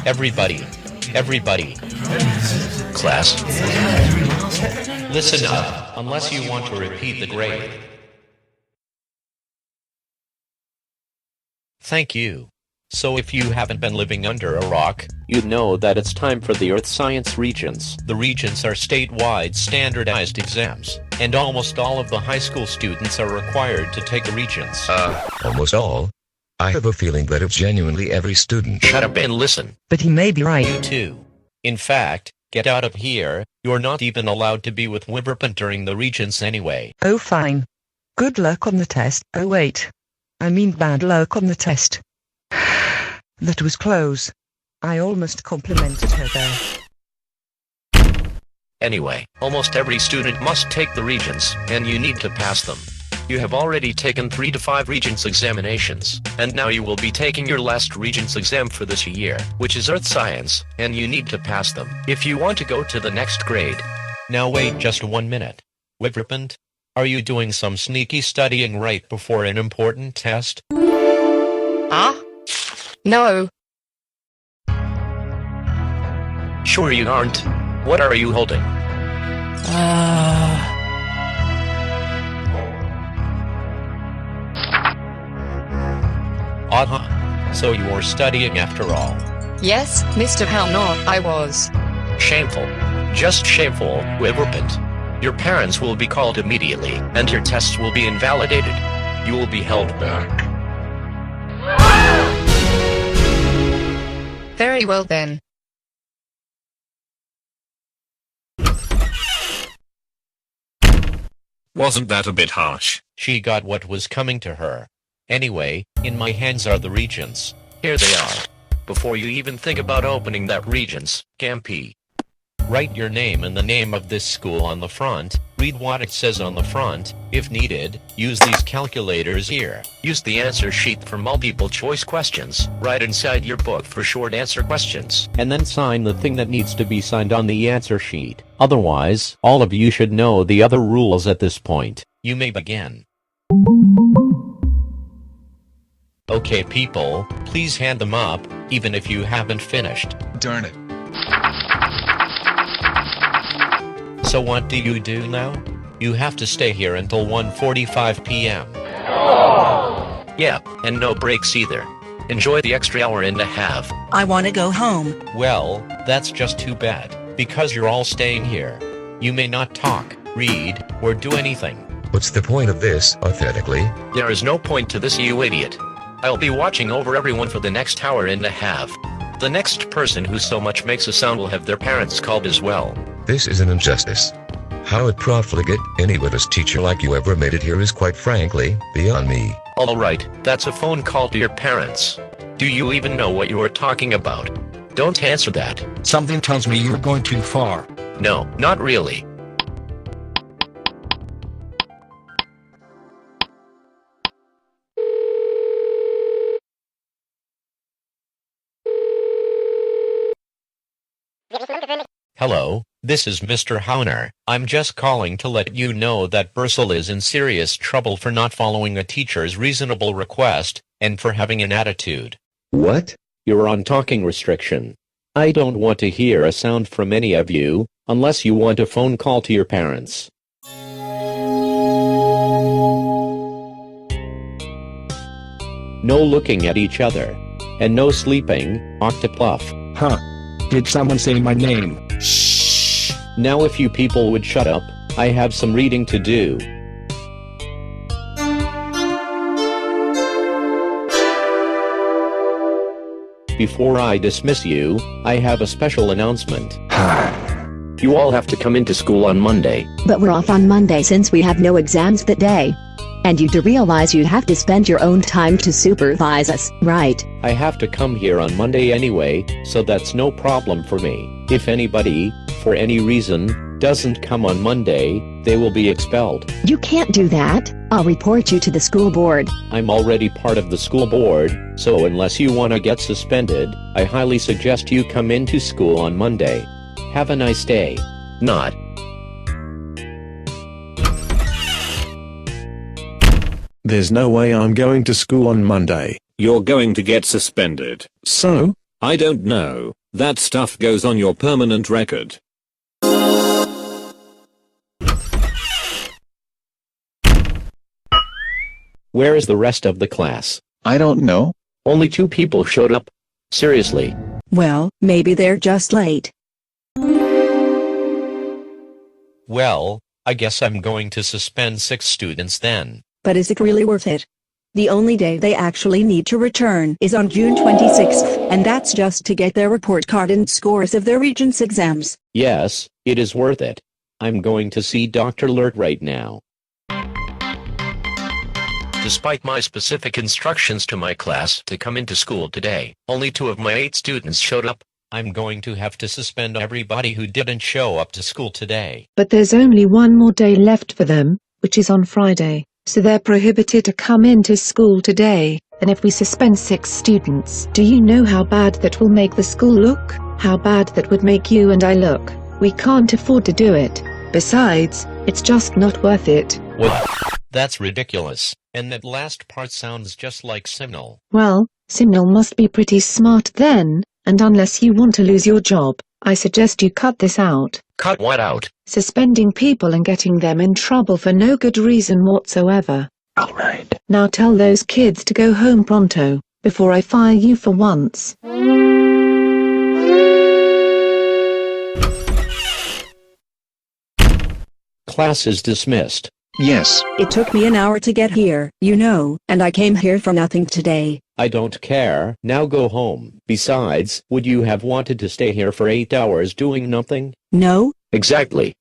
Everybody. Everybody. Class. Listen up, unless you want to repeat the grade. Thank you. So if you haven't been living under a rock, you know that it's time for the Earth Science Regents. The Regents are statewide standardized exams, and almost all of the high school students are required to take the Regents. Almost all? I have a feeling that it's genuinely every student. Shut up and listen. But he may be right. You too. In fact, get out of here. You're not even allowed to be with Wiverpant during the Regents anyway. Oh fine. Good luck on the test. Oh wait. I mean bad luck on the test. That was close. I almost complimented her there. Anyway, almost every student must take the Regents, and you need to pass them. You have already taken 3 to 5 Regents examinations, and now you will be taking your last Regents exam for this year, which is Earth Science, and you need to pass them if you want to go to the next grade. Now wait just 1 minute. Wiverpant, are you doing some sneaky studying right before an important test? No. Sure you aren't. What are you holding? So you were studying after all. Yes, Mr. Halnor, I was. Shameful. Just shameful, Wiverpant. Your parents will be called immediately, and your tests will be invalidated. You will be held back. Very well then. Wasn't that a bit harsh? She got what was coming to her. Anyway, in my hands are the Regents. Here they are. Before you even think about opening that Regents, Campy. Write your name and the name of this school on the front, read what it says on the front, if needed, use these calculators here. Use the answer sheet for multiple choice questions, write inside your book for short answer questions, and then sign the thing that needs to be signed on the answer sheet. Otherwise, all of you should know the other rules at this point. You may begin. Okay people, please hand them up, even if you haven't finished. Darn it. So what do you do now? You have to stay here until 1:45 p.m. Yeah, and no breaks either. Enjoy the extra hour and a half. I want to go home. Well, that's just too bad, because you're all staying here. You may not talk, read, or do anything. What's the point of this, authentically? There is no point to this, you idiot. I'll be watching over everyone for the next hour and a half. The next person who so much makes a sound will have their parents called as well. This is an injustice. How a profligate, iniquitous teacher like you ever made it here is quite frankly, beyond me. Alright, that's a phone call to your parents. Do you even know what you are talking about? Don't answer that. Something tells me you're going too far. No, not really. Hello, this is Mr. Hauner. I'm just calling to let you know that Bursel is in serious trouble for not following a teacher's reasonable request, and for having an attitude. What? You're on talking restriction. I don't want to hear a sound from any of you, unless you want a phone call to your parents. No looking at each other. And no sleeping, Octopluff. Huh. Did someone say my name? Shh. Now if you people would shut up, I have some reading to do. Before I dismiss you, I have a special announcement. You all have to come into school on Monday. But we're off on Monday since we have no exams that day. And you do realize you have to spend your own time to supervise us, right? I have to come here on Monday anyway, so that's no problem for me. If anybody, for any reason, doesn't come on Monday, they will be expelled. You can't do that. I'll report you to the school board. I'm already part of the school board, so unless you want to get suspended, I highly suggest you come into school on Monday. Have a nice day. Not. There's no way I'm going to school on Monday. You're going to get suspended. So, I don't know. That stuff goes on your permanent record. Where is the rest of the class? I don't know. Only 2 people showed up. Seriously. Well, maybe they're just late. Well, I guess I'm going to suspend 6 students then. But is it really worth it? The only day they actually need to return is on June 26th, and that's just to get their report card and scores of their Regents exams. Yes, it is worth it. I'm going to see Dr. Lurt right now. Despite my specific instructions to my class to come into school today, only 2 of my 8 students showed up. I'm going to have to suspend everybody who didn't show up to school today. But there's only one more day left for them, which is on Friday, so they're prohibited to come into school today. And if we suspend 6 students, do you know how bad that will make the school look? How bad that would make you and I look? We can't afford to do it. Besides, it's just not worth it. What? That's ridiculous. And that last part sounds just like Simnel. Well, Simnel must be pretty smart then, and unless you want to lose your job, I suggest you cut this out. Cut what out? Suspending people and getting them in trouble for no good reason whatsoever. Alright. Now tell those kids to go home pronto, before I fire you for once. Class is dismissed. Yes. It took me an hour to get here, you know, and I came here for nothing today. I don't care. Now go home. Besides, would you have wanted to stay here for 8 hours doing nothing? No? Exactly.